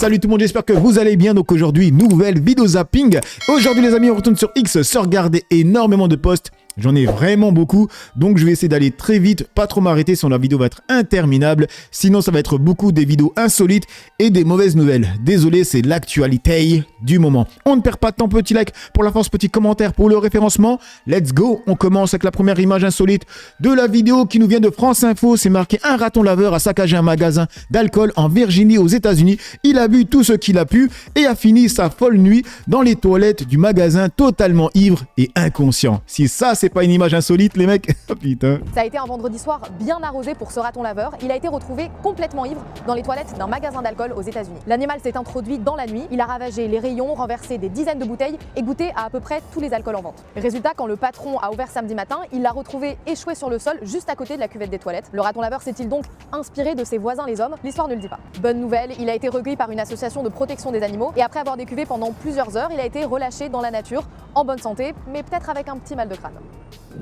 Salut tout le monde, j'espère que vous allez bien. Donc aujourd'hui, nouvelle vidéo zapping. Aujourd'hui les amis, on retourne sur X, se regarder énormément de posts. J'en ai vraiment beaucoup, donc je vais essayer d'aller très vite, pas trop m'arrêter, sinon la vidéo va être interminable. Sinon ça va être beaucoup des vidéos insolites et des mauvaises nouvelles. Désolé, c'est l'actualité du moment. On ne perd pas de temps, petit like pour la force, petit commentaire pour le référencement. Let's go, on commence avec la première image insolite de la vidéo qui nous vient de France Info. C'est marqué: un raton laveur a saccagé un magasin d'alcool en Virginie aux États-Unis. Il a bu tout ce qu'il a pu et a fini sa folle nuit dans les toilettes du magasin totalement ivre et inconscient. Si ça c'est pas une image insolite les mecs. Oh, putain. Ça a été un vendredi soir bien arrosé pour ce raton laveur. Il a été retrouvé complètement ivre dans les toilettes d'un magasin d'alcool aux États-Unis. L'animal s'est introduit dans la nuit, il a ravagé les rayons, renversé des dizaines de bouteilles et goûté à peu près tous les alcools en vente. Résultat, quand le patron a ouvert samedi matin, il l'a retrouvé échoué sur le sol juste à côté de la cuvette des toilettes. Le raton laveur s'est-il donc inspiré de ses voisins les hommes? L'histoire ne le dit pas. Bonne nouvelle, il a été recueilli par une association de protection des animaux et après avoir décuvé pendant plusieurs heures, il a été relâché dans la nature en bonne santé, mais peut-être avec un petit mal de crâne.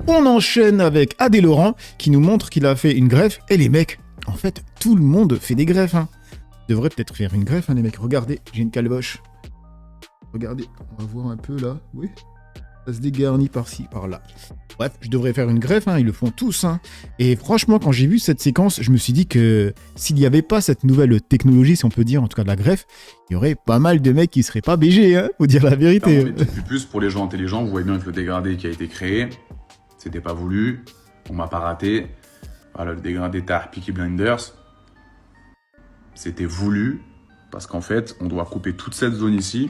On enchaîne avec Adé Laurent qui nous montre qu'il a fait une greffe. Et les mecs, en fait, tout le monde fait des greffes. Devrait peut-être faire une greffe, les mecs. Regardez, j'ai une calboche. Regardez, on va voir un peu là. Oui, ça se dégarnit par-ci, par-là. Bref, je devrais faire une greffe, ils le font tous. Et franchement, quand j'ai vu cette séquence, je me suis dit que s'il n'y avait pas cette nouvelle technologie, si on peut dire, en tout cas de la greffe, il y aurait pas mal de mecs qui seraient pas BG, faut dire la vérité. Non, mais plus pour les gens intelligents, vous voyez bien que le dégradé qui a été créé, c'était pas voulu, on m'a pas raté. Voilà, le dégradé Tar Peaky Blinders, c'était voulu, parce qu'en fait, on doit couper toute cette zone ici.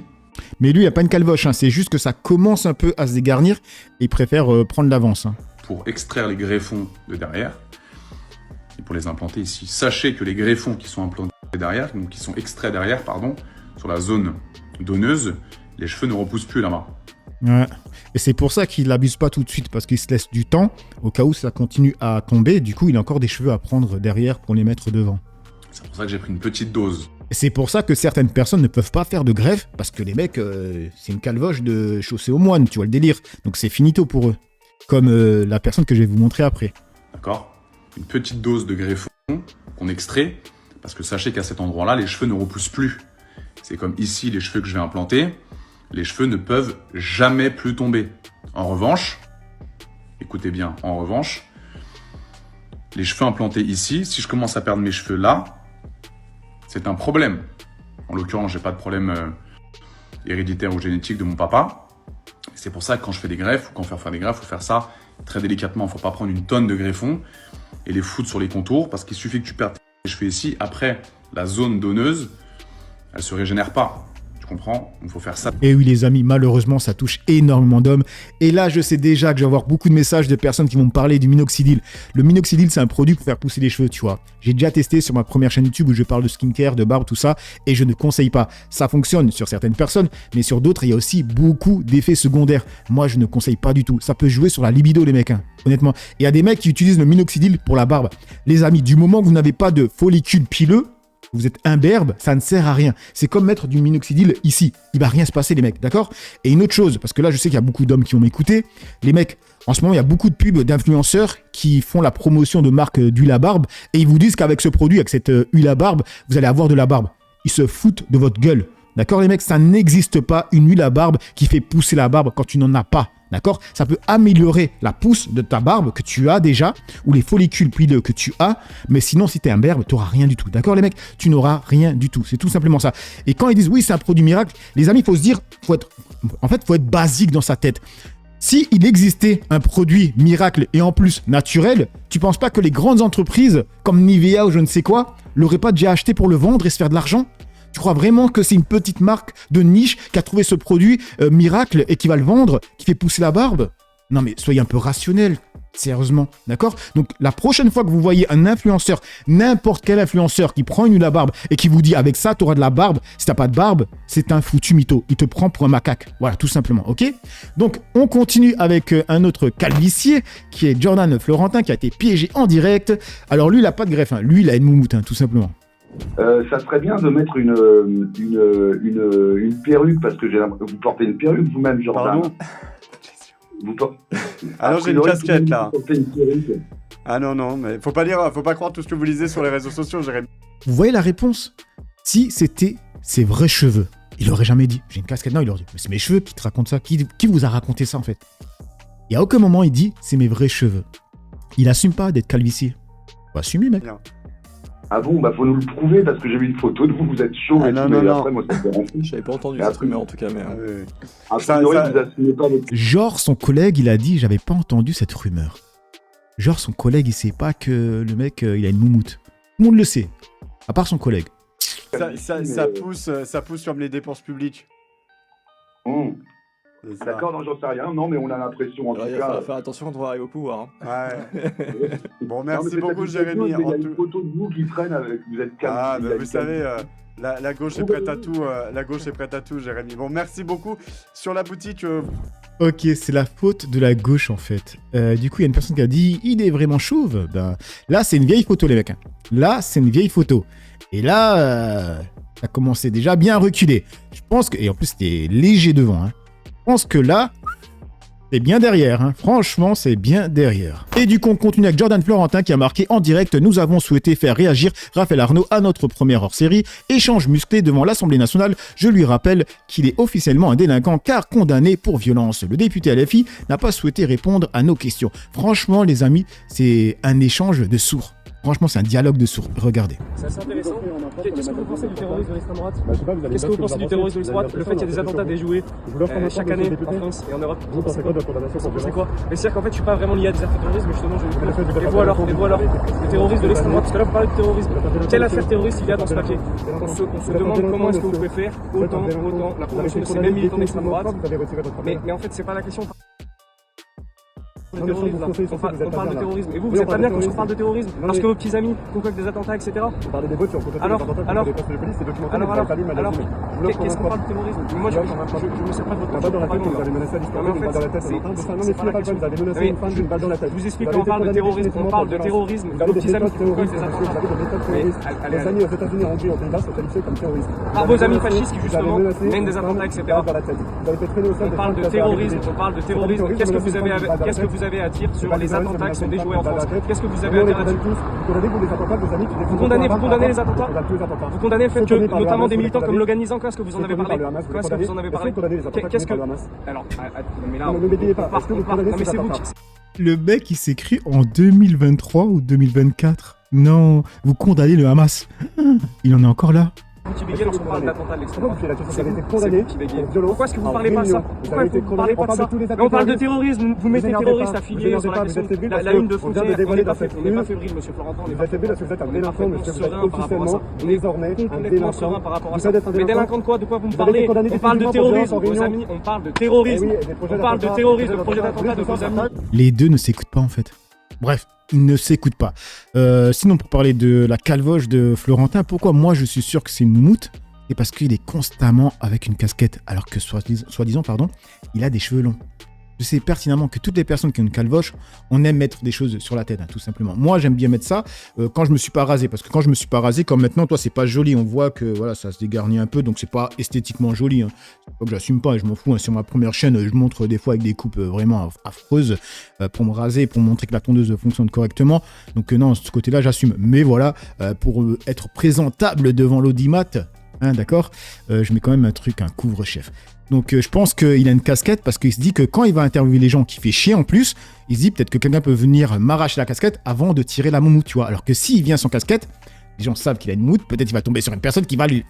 Mais lui, il n'y a pas une calvoche, c'est juste que ça commence un peu à se dégarnir et il préfère prendre l'avance. Pour extraire les greffons de derrière et pour les implanter ici. Sachez que les greffons qui sont implantés derrière, donc qui sont extraits derrière, pardon, sur la zone donneuse, les cheveux ne repoussent plus là-bas. Ouais. Et c'est pour ça qu'il n'abuse pas tout de suite, parce qu'il se laisse du temps, au cas où ça continue à tomber. Du coup, il a encore des cheveux à prendre derrière pour les mettre devant. C'est pour ça que j'ai pris une petite dose. Et c'est pour ça que certaines personnes ne peuvent pas faire de greffe, parce que les mecs, c'est une calvoche de chaussée aux moines, tu vois le délire. Donc c'est finito pour eux. Comme la personne que je vais vous montrer après. D'accord? Une petite dose de greffon qu'on extrait, parce que sachez qu'à cet endroit-là, les cheveux ne repoussent plus. C'est comme ici, les cheveux que je vais implanter, les cheveux ne peuvent jamais plus tomber. En revanche, écoutez bien, en revanche, les cheveux implantés ici, si je commence à perdre mes cheveux là, c'est un problème. En l'occurrence, j'ai pas de problème héréditaire ou génétique de mon papa. C'est pour ça que quand je fais des greffes, ou quand on fait faire des greffes, il faut faire ça très délicatement. Il ne faut pas prendre une tonne de greffons et les foutre sur les contours, parce qu'il suffit que tu perdes tes cheveux ici. Après, la zone donneuse, elle se régénère pas. Tu comprends? Il faut faire ça. Et oui les amis, malheureusement ça touche énormément d'hommes. Et là je sais déjà que je vais avoir beaucoup de messages de personnes qui vont me parler du minoxidil. Le minoxidil c'est un produit pour faire pousser les cheveux, tu vois. J'ai déjà testé sur ma première chaîne YouTube où je parle de skincare, de barbe, tout ça. Et je ne conseille pas. Ça fonctionne sur certaines personnes, mais sur d'autres il y a aussi beaucoup d'effets secondaires. Moi je ne conseille pas du tout. Ça peut jouer sur la libido les mecs, honnêtement. Et il y a des mecs qui utilisent le minoxidil pour la barbe. Les amis, du moment que vous n'avez pas de follicule pileux, vous êtes imberbe, ça ne sert à rien. C'est comme mettre du minoxidil ici. Il va rien se passer les mecs, d'accord? Et une autre chose, parce que là je sais qu'il y a beaucoup d'hommes qui vont m'écouter. Les mecs, en ce moment il y a beaucoup de pubs d'influenceurs qui font la promotion de marques d'huile à barbe et ils vous disent qu'avec ce produit, avec cette huile à barbe, vous allez avoir de la barbe. Ils se foutent de votre gueule. D'accord les mecs, ça n'existe pas une huile à barbe qui fait pousser la barbe quand tu n'en as pas. D'accord? Ça peut améliorer la pousse de ta barbe que tu as déjà, ou les follicules pileux que tu as, mais sinon, si tu es imberbe, tu n'auras rien du tout. D'accord, les mecs? Tu n'auras rien du tout. C'est tout simplement ça. Et quand ils disent, oui, c'est un produit miracle, les amis, il faut se dire, faut être basique dans sa tête. Si il existait un produit miracle et en plus naturel, tu penses pas que les grandes entreprises, comme Nivea ou je ne sais quoi, l'auraient pas déjà acheté pour le vendre et se faire de l'argent? Tu crois vraiment que c'est une petite marque de niche qui a trouvé ce produit miracle et qui va le vendre, qui fait pousser la barbe? Non mais soyez un peu rationnel, sérieusement, d'accord? Donc la prochaine fois que vous voyez un influenceur, n'importe quel influenceur qui prend une huile à barbe et qui vous dit avec ça tu auras de la barbe, si t'as pas de barbe, c'est un foutu mytho, il te prend pour un macaque, voilà tout simplement, ok? Donc on continue avec un autre calvicier qui est Jordan Florentin qui a été piégé en direct. Alors lui il a pas de greffe, lui il a une moumoute, tout simplement. Ça serait bien de mettre une perruque, parce que vous portez une perruque vous-même, Jordan. Pardon? Ah non, j'ai une casquette là. Une perruque. Ah non, mais faut pas croire tout ce que vous lisez sur les réseaux sociaux, Jérémy. Vous voyez la réponse? Si c'était ses vrais cheveux. Il aurait jamais dit. J'ai une casquette. Non, il aurait dit. Mais c'est mes cheveux qui te racontent ça. Qui vous a raconté ça, en fait? Et à aucun moment, il dit, c'est mes vrais cheveux. Il assume pas d'être calvitie. Faut assumer, mec. Non. Ah bon, bah faut nous le prouver parce que j'ai vu une photo de vous, vous êtes chaud. Ah et non, tout, non, mais non. après, moi, ça me dérange. J'avais pas entendu Mais cette après- rumeur en tout cas, mais. Ah, oui. A Ça- priori, ça- vous assumez pas votre... Genre, son collègue, il a dit, j'avais pas entendu cette rumeur. Genre, son collègue, il sait pas que le mec, il a une moumoute. Tout le monde le sait. À part son collègue. Ça pousse sur les dépenses publiques. Hum. C'est ça. D'accord, non, j'en sais rien. Non, mais on a l'impression, en Alors, tout il va cas... falloir faire attention quand on va arriver au pouvoir. Hein. Ouais. Bon, Non, merci mais c'est beaucoup, cette Jérémy. photo, Il y En a tout- une photo de vous qui traîne avec... Vous êtes calme. Ah, il y bah, a vous une savez, la gauche est prête à tout. La gauche est prête à tout, Jérémy. Bon, merci beaucoup. Sur la boutique, Ok, c'est la faute de la gauche, en fait. Du coup, il y a une personne qui a dit, il est vraiment chauve. Ben, là, c'est une vieille photo, les mecs. Hein. Là, c'est une vieille photo. Et là, ça commençait déjà à bien reculer. Je pense que... Et en plus, c'était léger devant. Hein. Je pense que là... C'est bien derrière, hein. Franchement, c'est bien derrière. Et du coup, on continue avec Jordan Florentin qui a marqué en direct. Nous avons souhaité faire réagir Raphaël Arnaud à notre première hors-série. Échange musclé devant l'Assemblée nationale. Je lui rappelle qu'il est officiellement un délinquant car condamné pour violence. Le député LFI n'a pas souhaité répondre à nos questions. Franchement, les amis, c'est un échange de sourds. Franchement, c'est un dialogue de sourds. Regardez. C'est assez intéressant. Qu'est-ce que vous pensez du terrorisme de l'extrême droite Qu'est-ce que vous pensez du terrorisme de l'extrême droite Le fait qu'il y a des attentats déjoués chaque année en France et en Europe. Vous pensez quoi Mais c'est-à-dire qu'en fait, je suis pas vraiment lié à des affaires terroristes, mais justement, je... Et vous alors Le terrorisme de l'extrême droite, parce que là, vous parlez de terrorisme. Quelle affaire terroriste il y a dans ce papier On se demande comment est-ce que vous pouvez faire autant la promotion de ces mêmes militants d'extrême droite. Mais en fait, c'est pas la question. On parle de terrorisme. Et vous êtes pas bien quand on parle de terrorisme parce que vos petits amis concoctent des attentats, etc. Alors, qu'est-ce qu'on parle de terrorisme? Moi, je ne sais pas de votre propagande. Je vous explique quand on parle de terrorisme. On parle de terrorisme de vos petits amis qui concoctent des attentats. Les amis aux États-Unis en Hongrie, aux Pays-Bas sont qualifiés comme terroristes. Par vos amis fascistes qui justement mènent des attentats, etc. On parle de terrorisme. Qu'est-ce que vous avez à dire sur les attentats qui sont déjoués en France? Qu'est-ce que vous avez à dire là-dessus? Vous condamnez les attentats? Vous condamnez le fait que notamment des militants comme Logan Nizan, qu'est-ce que vous en avez parlé? Qu'est-ce que vous en avez parlé? Qu'est-ce que... Alors, mais là, non mais c'est vous qui... Le mec, il s'écrit en 2023 ou 2024. Non, vous condamnez le Hamas. Il en est encore là. Vous qui bégayez lorsqu'on parle d'attentat de l'extrême droite. Vous avez été condamné pour violence. Pourquoi est-ce que vous parlez pas de ça? Pourquoi vous parlez pas de ça? Mais on parle de terrorisme, vous mettez terroriste affilié sur la question la une de frontière. On n'est pas fébrile, monsieur Florentin. Vous êtes fébrile parce que vous êtes un délinquant, monsieur. Vous êtes officiellement, désormais, un complètement serein délinquant. par rapport à ça. Mais délinquant de quoi? De quoi vous me parlez? On parle de terrorisme, vos amis. On parle de terrorisme. On parle de terrorisme, de projet d'attentat de vos amis. Les deux ne s'écoutent pas, en fait. Bref, ils ne s'écoutent pas. Sinon, pour parler de la calvoche de Florentin, pourquoi moi je suis sûr que c'est une moumoute? C'est parce qu'il est constamment avec une casquette, alors que soi-disant, il a des cheveux longs. Je sais pertinemment que toutes les personnes qui ont une calvoche, on aime mettre des choses sur la tête, hein, tout simplement. Moi, j'aime bien mettre ça quand je me suis pas rasé, parce que quand je me suis pas rasé, comme maintenant, toi, c'est pas joli. On voit que voilà, ça se dégarnit un peu, donc c'est pas esthétiquement joli. Hein. C'est pas que j'assume pas, je m'en fous. Hein. Sur ma première chaîne, je montre des fois avec des coupes vraiment affreuses pour me raser, pour montrer que la tondeuse fonctionne correctement. Donc non, de ce côté-là, j'assume. Mais voilà, pour être présentable devant l'audimat, hein, d'accord, je mets quand même un truc, un couvre-chef. Donc je pense qu'il a une casquette parce qu'il se dit que quand il va interviewer les gens qui fait chier en plus, il se dit peut-être que quelqu'un peut venir m'arracher la casquette avant de tirer la moumoute, tu vois. Alors que s'il vient sans casquette, les gens savent qu'il a une moumoute, peut-être il va tomber sur une personne qui va lui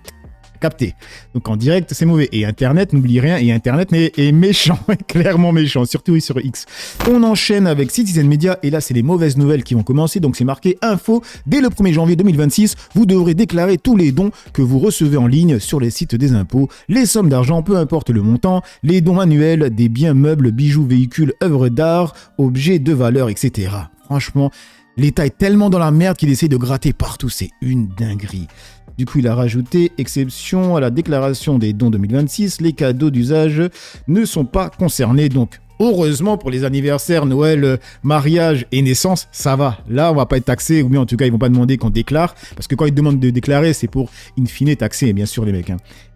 capter. Donc en direct, c'est mauvais. Et Internet, n'oublie rien, et Internet est méchant, clairement méchant, surtout sur X. On enchaîne avec Citizen Media, et là, c'est les mauvaises nouvelles qui vont commencer. Donc c'est marqué info, dès le 1er janvier 2026, vous devrez déclarer tous les dons que vous recevez en ligne sur les sites des impôts, les sommes d'argent, peu importe le montant, les dons annuels, des biens meubles, bijoux, véhicules, œuvres d'art, objets de valeur, etc. Franchement, l'État est tellement dans la merde qu'il essaie de gratter partout, c'est une dinguerie. Du coup, il a rajouté, exception à la déclaration des dons 2026, les cadeaux d'usage ne sont pas concernés. Donc, Heureusement, pour les anniversaires, Noël, mariage et naissance, ça va. Là, on va pas être taxé, ou bien en tout cas, ils vont pas demander qu'on déclare, parce que quand ils demandent de déclarer, c'est pour, in fine, taxer, bien sûr, les mecs.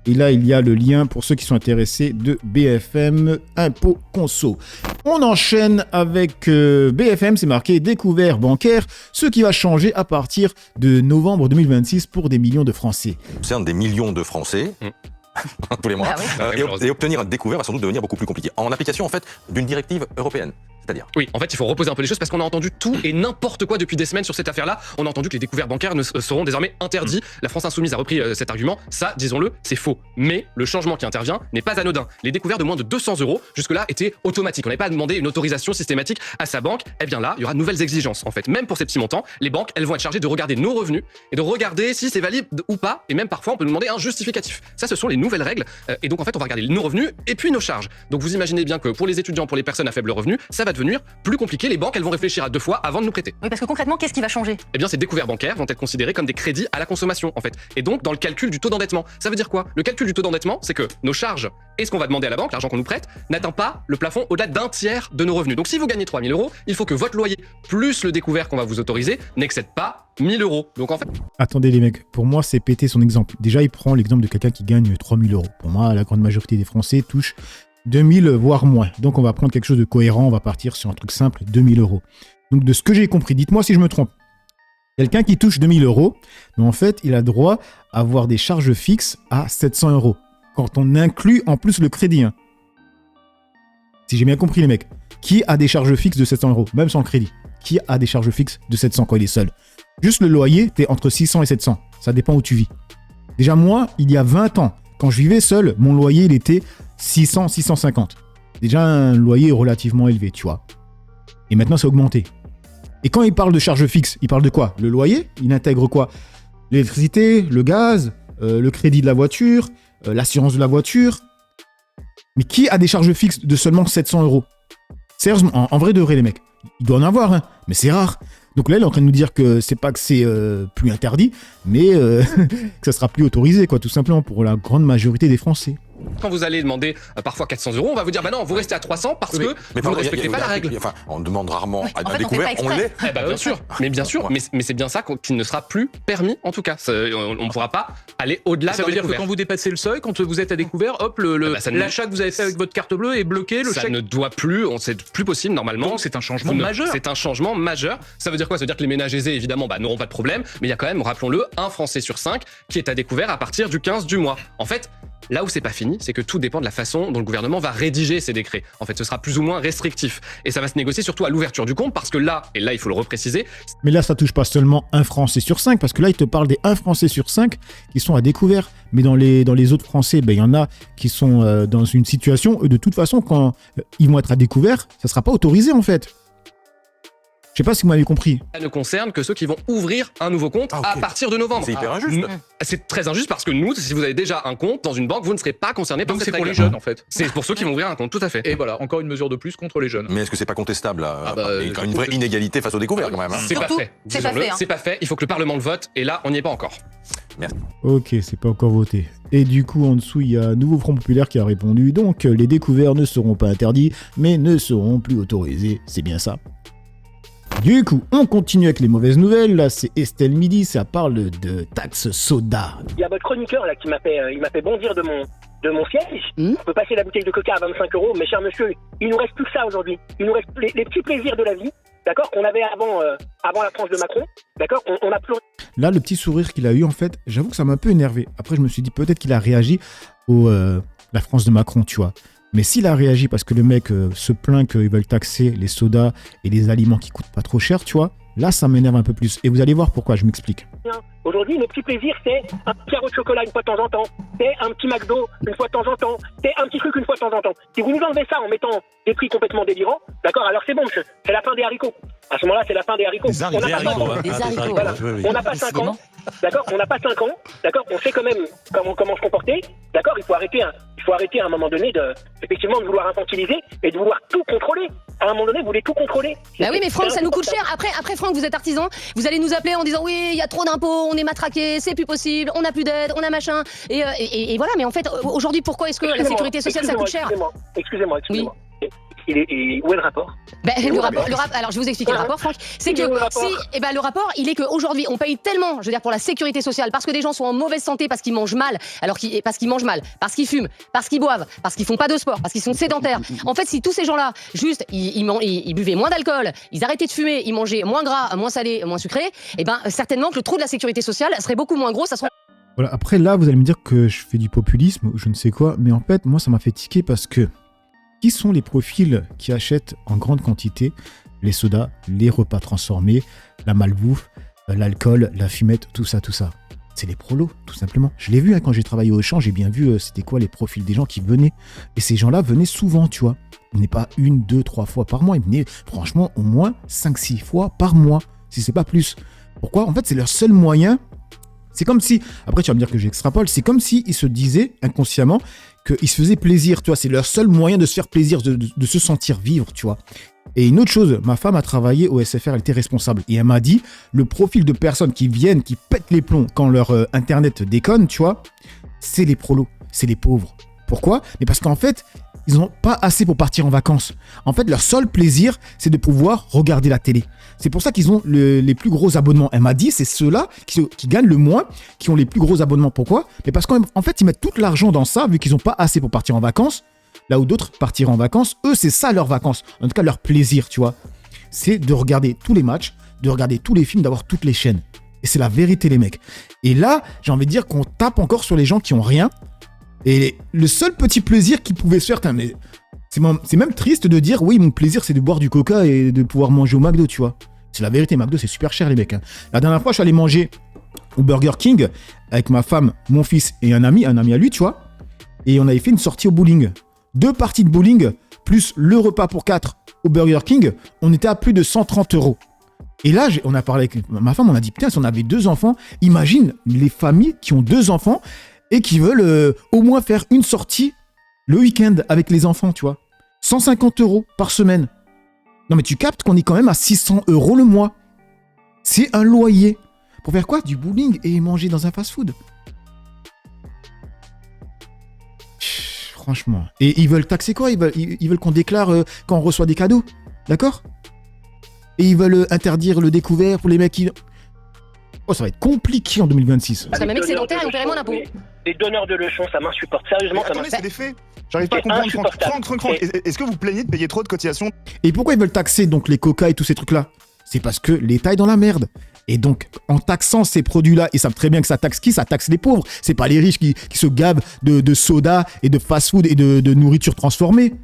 Et là, il y a le lien pour ceux qui sont intéressés de BFM Impôt Conso. On enchaîne avec BFM, c'est marqué découvert bancaire, ce qui va changer à partir de novembre 2026 pour des millions de Français. Ça concerne des millions de Français. Tous les mois. Ah oui. Et obtenir un découvert va sans doute devenir beaucoup plus compliqué. En application, en fait, d'une directive européenne. C'est-à-dire ? Oui, en fait, il faut reposer un peu les choses parce qu'on a entendu tout et n'importe quoi depuis des semaines sur cette affaire-là. On a entendu que les découverts bancaires seront désormais interdits. La France Insoumise a repris cet argument. Ça, disons-le, c'est faux. Mais le changement qui intervient n'est pas anodin. Les découverts de moins de 200 € jusque-là étaient automatiques. On n'avait pas demandé une autorisation systématique à sa banque. Eh bien là, il y aura de nouvelles exigences. En fait, même pour ces petits montants, les banques, elles vont être chargées de regarder nos revenus et de regarder si c'est valide ou pas. Et même parfois, on peut nous demander un justificatif. Ça, ce sont les nouvelles règles. Et donc, en fait, on va regarder nos revenus et puis nos charges. Donc, vous imaginez bien que pour les étudiants, pour les personnes à faible revenu, ça va devenir plus compliqué. Les banques, elles vont réfléchir à 2 fois avant de nous prêter. Oui, parce que concrètement, qu'est-ce qui va changer ? Eh bien, ces découverts bancaires vont être considérés comme des crédits à la consommation, en fait. Et donc, dans le calcul du taux d'endettement. Ça veut dire quoi ? Le calcul du taux d'endettement, c'est que nos charges et ce qu'on va demander à la banque, l'argent qu'on nous prête, n'atteint pas le plafond au-delà d'un tiers de nos revenus. Donc, si vous gagnez 3 000 €, il faut que votre loyer plus le découvert qu'on va vous autoriser n'excède pas 1 000 €. Donc, en fait... Attendez les mecs, pour moi, c'est péter son exemple. Déjà, il prend l'exemple de quelqu'un qui gagne 3 000 €. Pour moi, la grande majorité des Français touchent 2000 voire moins. Donc on va prendre quelque chose de cohérent, on va partir sur un truc simple, 2000 €. Donc de ce que j'ai compris, dites-moi si je me trompe. Quelqu'un qui touche 2000 €, mais en fait, il a droit à avoir des charges fixes à 700 €. Quand on inclut en plus le crédit. Si j'ai bien compris les mecs. Qui a des charges fixes de 700 €, même sans crédit? Qui a des charges fixes de 700 quand il est seul? Juste le loyer, t'es entre 600 et 700. Ça dépend où tu vis. Déjà moi, il y a 20 ans, quand je vivais seul, mon loyer, il était 600, 650. Déjà un loyer relativement élevé, tu vois. Et maintenant, c'est augmenté. Et quand il parle de charges fixes, il parle de quoi? Le loyer, il intègre quoi? L'électricité, le gaz, le crédit de la voiture, l'assurance de la voiture. Mais qui a des charges fixes de seulement 700 €? Sérieusement, en vrai de vrai, les mecs. Il doit en avoir, hein, mais c'est rare. Donc là, il est en train de nous dire que c'est pas que c'est plus interdit, mais que ça sera plus autorisé, quoi, tout simplement pour la grande majorité des Français. Quand vous allez demander parfois 400 €, on va vous dire bah non, vous restez à 300 parce que vous ne respectez pas la règle. Enfin, on demande rarement à fait, découvert, on l'est. Eh bah, bien sûr, bien sûr, mais c'est bien ça qui ne sera plus permis en tout cas. On ne pourra pas aller au-delà. Ça veut dire que quand vous dépassez le seuil, quand vous êtes à découvert, hop, l'achat que vous avez fait avec votre carte bleue est bloqué. Ça ne doit plus, c'est plus possible normalement. Donc c'est un changement majeur. C'est un changement majeur. Ça veut dire quoi? Ça veut dire que les ménages aisés évidemment n'auront pas de problème, mais il y a quand même, rappelons-le, un Français sur 5 qui est à découvert à partir du 15 du mois. En fait, là où c'est pas fini, c'est que tout dépend de la façon dont le gouvernement va rédiger ces décrets. En fait, ce sera plus ou moins restrictif. Et ça va se négocier surtout à l'ouverture du compte, parce que là, et là il faut le repréciser... Mais là, ça touche pas seulement un Français sur 5, parce que là, il te parle des 1 Français sur 5 qui sont à découvert. Mais dans les autres Français, il y en a qui sont dans une situation, de toute façon, quand ils vont être à découvert, ça sera pas autorisé en fait. Je sais pas si vous m'avez compris. Ça ne concerne que ceux qui vont ouvrir un nouveau compte à partir de novembre. C'est hyper injuste. C'est très injuste parce que nous, si vous avez déjà un compte dans une banque, vous ne serez pas concerné par cette règle. Donc c'est pour les jeunes en fait. C'est pour ceux qui vont ouvrir un compte, tout à fait. Et voilà, encore une mesure de plus contre les jeunes. Mais est-ce que c'est pas contestable il y a quand même une vraie inégalité face aux découverts quand même. C'est pas fait. C'est pas fait. Il faut que le Parlement le vote et là, on n'y est pas encore. Merci. Ok, c'est pas encore voté. Et du coup, en dessous, il y a Nouveau Front Populaire qui a répondu. Donc, les découverts ne seront pas interdits, mais ne seront plus autorisés. C'est bien ça. Du coup, on continue avec les mauvaises nouvelles. Là, c'est Estelle Midi, ça parle de taxe soda. Il y a votre chroniqueur là qui m'a fait bondir de mon siège. On peut passer la bouteille de coca à 25 €, mais cher monsieur, il nous reste plus que ça aujourd'hui. Il nous reste les petits plaisirs de la vie, d'accord, qu'on avait avant la France de Macron, d'accord, on a plus... Là, le petit sourire qu'il a eu, en fait, j'avoue que ça m'a un peu énervé. Après, je me suis dit peut-être qu'il a réagi la France de Macron, tu vois. Mais s'il a réagi parce que le mec se plaint qu'ils veulent taxer les sodas et les aliments qui coûtent pas trop cher, tu vois, là, ça m'énerve un peu plus. Et vous allez voir pourquoi, je m'explique. Aujourd'hui, nos petits plaisirs, c'est un petit carreau de chocolat une fois de temps en temps, c'est un petit McDo une fois de temps en temps, c'est un petit truc une fois de temps en temps. Si vous nous enlevez ça en mettant des prix complètement délirants, d'accord, alors c'est bon, monsieur, c'est la fin des haricots. À ce moment-là, c'est la fin des haricots. Des haricots. Voilà. On n'a pas 5 ans, d'accord, on n'a pas 5 ans, d'accord, on sait quand même comment se comporter, d'accord, il faut arrêter à un moment donné effectivement de vouloir infantiliser et de vouloir tout contrôler. À un moment donné, vous voulez tout contrôler. Bah oui, mais Franck, ça nous coûte cher. Après Franck, vous êtes artisan, vous allez nous appeler en disant oui, il y a trop d'impôts, on est matraqué, c'est plus possible, on n'a plus d'aide, on a machin. Et voilà, mais en fait, aujourd'hui, pourquoi est-ce que la sécurité sociale, ça coûte cher? Excusez-moi. Oui. où est le rapport? Alors je vais vous expliquer le rapport, Franck. C'est que le rapport, il est qu'aujourd'hui, on paye tellement, je veux dire, pour la sécurité sociale, parce que des gens sont en mauvaise santé, parce qu'ils mangent mal, parce qu'ils fument, parce qu'ils boivent, parce qu'ils font pas de sport, parce qu'ils sont sédentaires. En fait, si tous ces gens-là, juste, ils buvaient moins d'alcool, ils arrêtaient de fumer, ils mangeaient moins gras, moins salé, moins sucré, certainement que le trou de la sécurité sociale serait beaucoup moins gros, ça serait... Voilà, après là, vous allez me dire que je fais du populisme ou je ne sais quoi, mais en fait, moi, ça m'a fait tiquer parce que qui sont les profils qui achètent en grande quantité les sodas, les repas transformés, la malbouffe, l'alcool, la fumette, tout ça? C'est les prolos, tout simplement. Je l'ai vu quand j'ai travaillé au champ, j'ai bien vu c'était quoi les profils des gens qui venaient. Et ces gens-là venaient souvent, tu vois. Ils venaient pas 1, 2, 3 fois par mois, ils venaient franchement au moins 5, 6 fois par mois, si c'est pas plus. Pourquoi? En fait, c'est leur seul moyen. C'est comme si, après tu vas me dire que j'extrapole, c'est comme s'ils se disaient inconsciemment qu'ils se faisaient plaisir, tu vois, c'est leur seul moyen de se faire plaisir, de se sentir vivre, tu vois. Et une autre chose, ma femme a travaillé au SFR, elle était responsable, et elle m'a dit, le profil de personnes qui viennent, qui pètent les plombs quand leur internet déconne, tu vois, c'est les prolos, c'est les pauvres. Pourquoi? Mais parce qu'en fait, ils n'ont pas assez pour partir en vacances. En fait, leur seul plaisir, c'est de pouvoir regarder la télé. C'est pour ça qu'ils ont les plus gros abonnements. Elle m'a dit, c'est ceux-là qui gagnent le moins, qui ont les plus gros abonnements. Pourquoi? Mais parce qu'en fait, ils mettent tout l'argent dans ça, vu qu'ils n'ont pas assez pour partir en vacances. Là où d'autres partiront en vacances, eux, c'est ça leurs vacances. En tout cas, leur plaisir, tu vois. C'est de regarder tous les matchs, de regarder tous les films, d'avoir toutes les chaînes. Et c'est la vérité, les mecs. Et là, j'ai envie de dire qu'on tape encore sur les gens qui ont rien. Et le seul petit plaisir qu'ils pouvaient se faire, mais c'est même triste de dire, oui, mon plaisir, c'est de boire du coca et de pouvoir manger au McDo, tu vois. C'est la vérité, McDo, c'est super cher, les mecs. Hein. La dernière fois, je suis allé manger au Burger King avec ma femme, mon fils et un ami à lui, tu vois. Et on avait fait une sortie au bowling. 2 parties de bowling, plus le repas pour 4 au Burger King, on était à plus de 130 €. Et là, on a parlé avec ma femme, on a dit, putain, si on avait 2 enfants, imagine les familles qui ont 2 enfants et qui veulent au moins faire une sortie le week-end avec les enfants, tu vois. 150 € par semaine. Non mais tu captes qu'on est quand même à 600 € le mois. C'est un loyer. Pour faire quoi? Du bowling et manger dans un fast-food. Franchement. Et ils veulent taxer quoi? Ils veulent qu'on déclare quand on reçoit des cadeaux. D'accord? Et ils veulent interdire le découvert pour les mecs qui... Oh, ça va être compliqué en 2026. C'est un mec sédentaire et on paierait moins d'impôts. Les donneurs de leçons, ça m'insupporte. Sérieusement, ça m'insupporte. C'est des faits. J'arrive pas à comprendre, Franck. Est-ce que vous plaignez de payer trop de cotisations? Et pourquoi ils veulent taxer donc les coca et tous ces trucs-là? C'est parce que l'État est dans la merde. Et donc, en taxant ces produits-là, ils savent très bien que ça taxe qui? Ça taxe les pauvres. C'est pas les riches qui se gavent de soda et de fast-food et de nourriture transformée.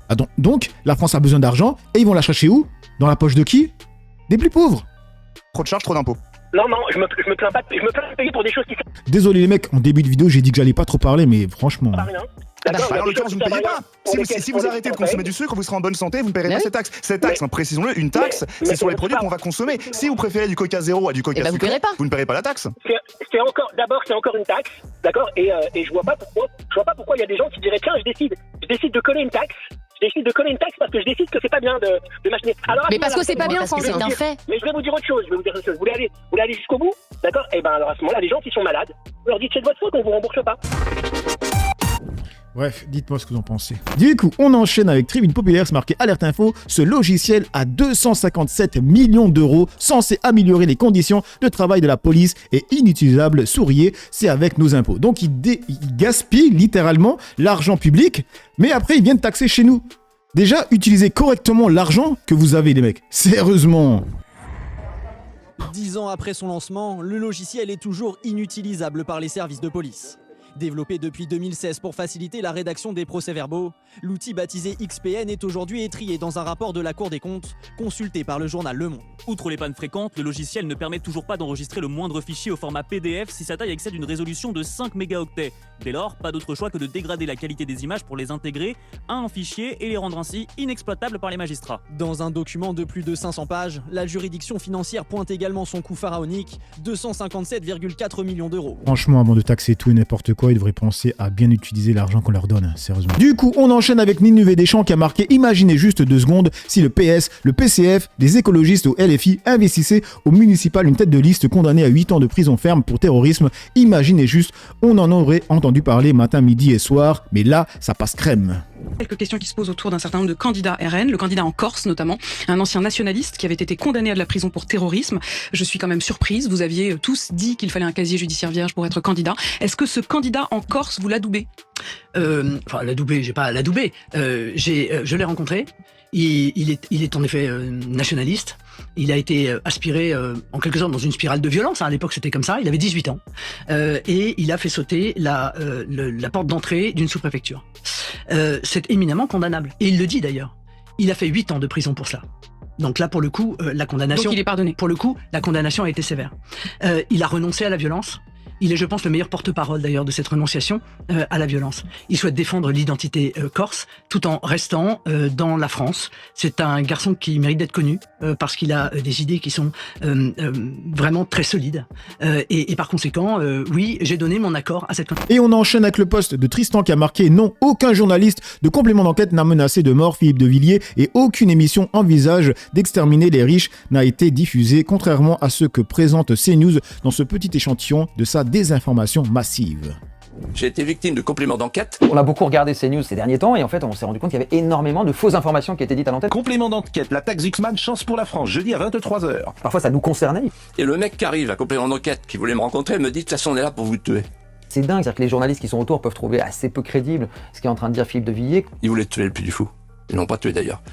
Ah donc, la France a besoin d'argent et ils vont la chercher où? Dans la poche de qui? Des plus pauvres. Trop de charges, trop d'impôts. Non, je me plains pas de payer pour des choses qui... Désolé les mecs, en début de vidéo, j'ai dit que j'allais pas trop parler, mais franchement... Pas rien. En l'occurrence, vous ne payez pas. Si vous arrêtez de consommer du sucre, vous serez en bonne santé, vous ne payerez pas ces taxes. Cette taxe, précisons-le, une taxe, c'est sur les produits qu'on va consommer. Si vous préférez du Coca zéro à du Coca sucré, vous ne payerez pas la taxe. C'est encore une taxe, d'accord, et je vois pas pourquoi il y a des gens qui diraient tiens, je décide de coller une taxe. Je décide de coller une taxe parce que je décide que c'est pas bien de machiner. Alors, mais parce que c'est pas bien, Franck, c'est un fait. Mais je vais vous dire autre chose. Vous voulez aller jusqu'au bout, d'accord? Et ben alors à ce moment-là, les gens qui sont malades, vous leur dites c'est de votre faute, on vous rembourse pas. Bref, dites-moi ce que vous en pensez. Du coup, on enchaîne avec Tribune Populaire, c'est marqué Alerte Info. Ce logiciel à 257 millions d'euros, censé améliorer les conditions de travail de la police, est inutilisable. Souriez, c'est avec nos impôts. Donc, il gaspille littéralement l'argent public, mais après, ils viennent taxer chez nous. Déjà, utilisez correctement l'argent que vous avez, les mecs. Sérieusement. 10 ans après son lancement, le logiciel est toujours inutilisable par les services de police. Développé depuis 2016 pour faciliter la rédaction des procès-verbaux, l'outil baptisé XPN est aujourd'hui étrié dans un rapport de la Cour des comptes, consulté par le journal Le Monde. Outre les pannes fréquentes, le logiciel ne permet toujours pas d'enregistrer le moindre fichier au format PDF si sa taille excède une résolution de 5 mégaoctets. Dès lors, pas d'autre choix que de dégrader la qualité des images pour les intégrer à un fichier et les rendre ainsi inexploitables par les magistrats. Dans un document de plus de 500 pages, la juridiction financière pointe également son coût pharaonique, 257,4 millions d'euros. Franchement, avant de taxer tout et n'importe quoi, ils devraient penser à bien utiliser l'argent qu'on leur donne, sérieusement. Du coup, on enchaîne avec Ninuveh Deschamps qui a marqué « Imaginez juste 2 secondes si le PS, le PCF, les écologistes au LFI investissaient au municipal une tête de liste condamnée à 8 ans de prison ferme pour terrorisme. Imaginez juste, on en aurait entendu parler matin, midi et soir, mais là, ça passe crème. » Quelques questions qui se posent autour d'un certain nombre de candidats RN, le candidat en Corse notamment, un ancien nationaliste qui avait été condamné à de la prison pour terrorisme. Je suis quand même surprise, vous aviez tous dit qu'il fallait un casier judiciaire vierge pour être candidat. Est-ce que ce candidat en Corse vous l'adoubez ? Enfin, l'adoubé, j'ai pas l'adoubé. Je l'ai rencontré. Il est en effet nationaliste. Il a été aspiré en quelque sorte dans une spirale de violence. À l'époque, c'était comme ça. Il avait 18 ans. Et il a fait sauter la porte d'entrée d'une sous-préfecture. C'est éminemment condamnable. Et il le dit d'ailleurs. Il a fait 8 ans de prison pour cela. Donc là, pour le coup, la condamnation... Donc il est pardonné. Pour le coup, la condamnation a été sévère. Il a renoncé à la violence. Il est, je pense, le meilleur porte-parole d'ailleurs de cette renonciation à la violence. Il souhaite défendre l'identité corse tout en restant dans la France. C'est un garçon qui mérite d'être connu parce qu'il a des idées qui sont vraiment très solides. Et par conséquent, oui, j'ai donné mon accord à cette candidature. Et on enchaîne avec le post de Tristan qui a marqué « Non, aucun journaliste de complément d'enquête n'a menacé de mort Philippe de Villiers et aucune émission envisage d'exterminer les riches n'a été diffusée, contrairement à ce que présente CNews dans ce petit échantillon de sa désinformation massive. » J'ai été victime de compléments d'enquête. On a beaucoup regardé CNews ces derniers temps et en fait on s'est rendu compte qu'il y avait énormément de fausses informations qui étaient dites à l'antenne. Complément d'enquête, la taxe Zuxman, chance pour la France, jeudi à 23h. Parfois ça nous concernait. Et le mec qui arrive à complément d'enquête, qui voulait me rencontrer, me dit de toute façon on est là pour vous tuer. C'est dingue, c'est-à-dire que les journalistes qui sont autour peuvent trouver assez peu crédible ce qu'est en train de dire Philippe de Villiers. Ils voulaient tuer le Puy du Fou. Ils l'ont pas tué d'ailleurs.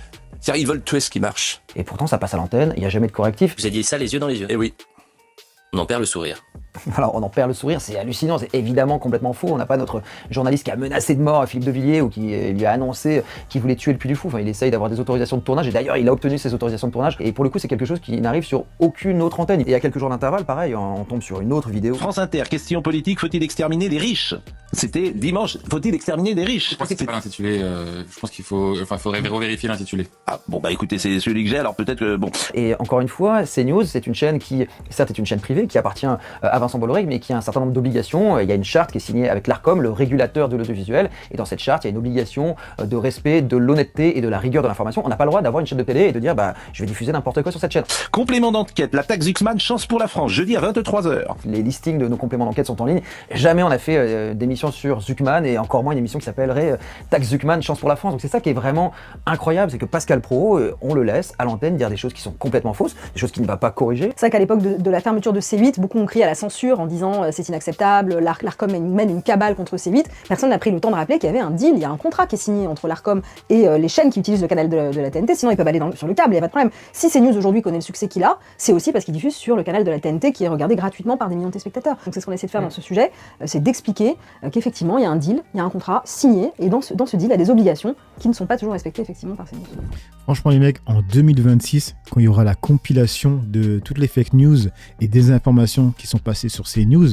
C'est-à-dire ils veulent tuer ce qui marche. Et pourtant ça passe à l'antenne, il n'y a jamais de correctif. Vous avez dit ça les yeux dans les yeux. Eh oui. On en perd le sourire. Alors on en perd le sourire, c'est hallucinant, c'est évidemment complètement faux. On n'a pas notre journaliste qui a menacé de mort Philippe de Villiers ou qui lui a annoncé qu'il voulait tuer le Puy du Fou. Enfin, il essaye d'avoir des autorisations de tournage et d'ailleurs il a obtenu ces autorisations de tournage. Et pour le coup c'est quelque chose qui n'arrive sur aucune autre antenne. Et il y a quelques jours d'intervalle, pareil, on tombe sur une autre vidéo. France Inter, question politique, faut-il exterminer les riches? C'était dimanche, faut-il exterminer les riches? Je pense que c'est pas l'intitulé, je pense qu'il faudrait vérifier l'intitulé. Ah bon bah écoutez, c'est celui que j'ai, alors peut-être que bon. Et encore une fois, CNews, c'est une chaîne qui, certes est une chaîne privée, qui appartient à Vincent Bolloré, mais qui a un certain nombre d'obligations. Il y a une charte qui est signée avec l'Arcom, le régulateur de l'audiovisuel, et dans cette charte, il y a une obligation de respect de l'honnêteté et de la rigueur de l'information. On n'a pas le droit d'avoir une chaîne de télé et de dire bah je vais diffuser n'importe quoi sur cette chaîne. Complément d'enquête, la taxe Zuxman, chance pour la France, jeudi à 23h. Les listings de nos compléments d'enquête sont en ligne. Jamais on a fait d'émission sur Zuckman et encore moins une émission qui s'appellerait taxe Zuckman, chance pour la France. Donc c'est ça qui est vraiment incroyable, c'est que Pascal Praud, on le laisse à l'antenne dire des choses qui sont complètement fausses, des choses qu'il ne va pas corriger. C'est vrai qu'à l'époque de la fermeture de C8, beaucoup ont crié à la censure en disant c'est inacceptable, l'Arcom mène une cabale contre C8. Personne n'a pris le temps de rappeler qu'il y avait un deal, il y a un contrat qui est signé entre l'Arcom et les chaînes qui utilisent le canal de la TNT, sinon ils peuvent aller sur le câble, il n'y a pas de problème. Si CNews aujourd'hui connaît le succès qu'il a, c'est aussi parce qu'il diffuse sur le canal de la TNT qui est regardé gratuitement par des millions de téléspectateurs. Donc c'est ce qu'on essaie de faire dans ce sujet, c'est d'expliquer qu'effectivement il y a un deal, il y a un contrat signé, et dans ce deal il y a des obligations qui ne sont pas toujours respectées effectivement par CNews. Franchement les mecs, en 2026, quand il y aura la compilation de toutes les fake news et des informations qui sont passées sur CNews,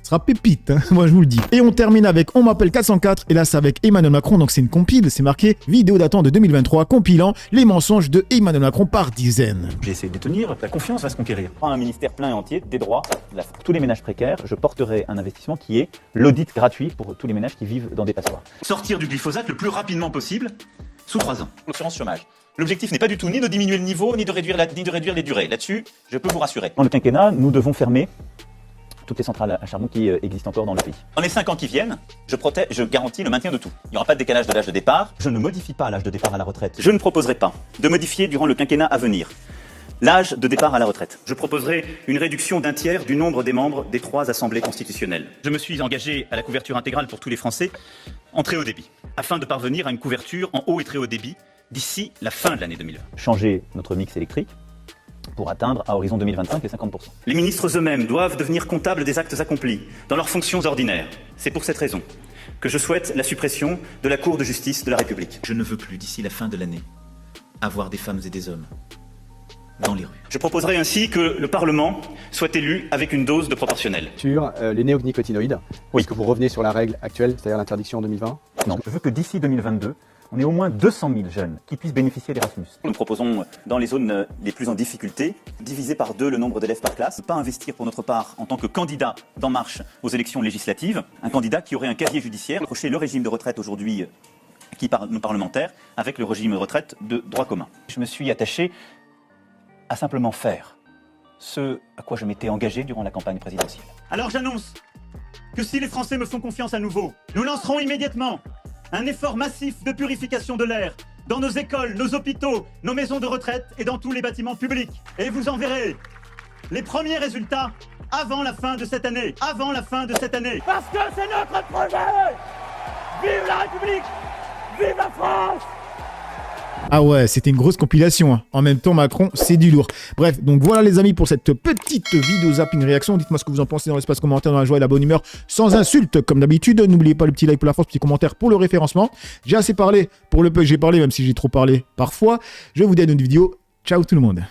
ce sera pépite, hein, moi je vous le dis. Et on termine avec On m'appelle 404, et là c'est avec Emmanuel Macron, donc c'est une compile, c'est marqué vidéo datant de 2023, compilant les mensonges de Emmanuel Macron par dizaines. J'ai essayé de les tenir, la confiance va se conquérir. Un ministère plein et entier des droits, pour tous les ménages précaires, je porterai un investissement qui est l'audit gratuit pour tous les ménages qui vivent dans des passoires. Sortir du glyphosate le plus rapidement possible, sous 3 ans. L'assurance chômage. L'objectif n'est pas du tout ni de diminuer le niveau, ni de réduire les durées. Là-dessus, je peux vous rassurer. Dans le quinquennat, nous devons fermer toutes les centrales à charbon qui existent encore dans le pays. Dans les 5 ans qui viennent, je garantis le maintien de tout. Il n'y aura pas de décalage de l'âge de départ. Je ne modifie pas l'âge de départ à la retraite. Je ne proposerai pas de modifier durant le quinquennat à venir l'âge de départ à la retraite. Je proposerai une réduction d'un tiers du nombre des membres des 3 assemblées constitutionnelles. Je me suis engagé à la couverture intégrale pour tous les Français en très haut débit, afin de parvenir à une couverture en haut et très haut débit d'ici la fin de l'année 2020. Changer notre mix électrique pour atteindre à horizon 2025 les 50%. Les ministres eux-mêmes doivent devenir comptables des actes accomplis dans leurs fonctions ordinaires. C'est pour cette raison que je souhaite la suppression de la Cour de justice de la République. Je ne veux plus, d'ici la fin de l'année, avoir des femmes et des hommes dans les rues. Je proposerai ainsi que le Parlement soit élu avec une dose de proportionnelle. Sur les néonicotinoïdes, est-ce que vous revenez sur la règle actuelle, c'est-à-dire l'interdiction en 2020 ? Non. Je veux que d'ici 2022, on ait au moins 200 000 jeunes qui puissent bénéficier d'Erasmus. Nous proposons, dans les zones les plus en difficulté, diviser par 2 le nombre d'élèves par classe. Ne pas investir pour notre part, en tant que candidat d'En Marche aux élections législatives, un candidat qui aurait un casier judiciaire, approcher le régime de retraite aujourd'hui qui par nos parlementaires avec le régime de retraite de droit commun. Je me suis attaché à simplement faire ce à quoi je m'étais engagé durant la campagne présidentielle. Alors j'annonce que si les Français me font confiance à nouveau, nous lancerons immédiatement un effort massif de purification de l'air dans nos écoles, nos hôpitaux, nos maisons de retraite et dans tous les bâtiments publics. Et vous en verrez les premiers résultats avant la fin de cette année. Avant la fin de cette année. Parce que c'est notre projet. Vive la République. Vive la France. Ah ouais, c'était une grosse compilation. Hein. En même temps, Macron, c'est du lourd. Bref, donc voilà les amis pour cette petite vidéo zapping réaction. Dites-moi ce que vous en pensez dans l'espace commentaire, dans la joie et la bonne humeur, sans insultes comme d'habitude. N'oubliez pas le petit like pour la force, petit commentaire pour le référencement. J'ai assez parlé pour le peu que j'ai parlé, même si j'ai trop parlé parfois. Je vous dis à une autre vidéo. Ciao tout le monde.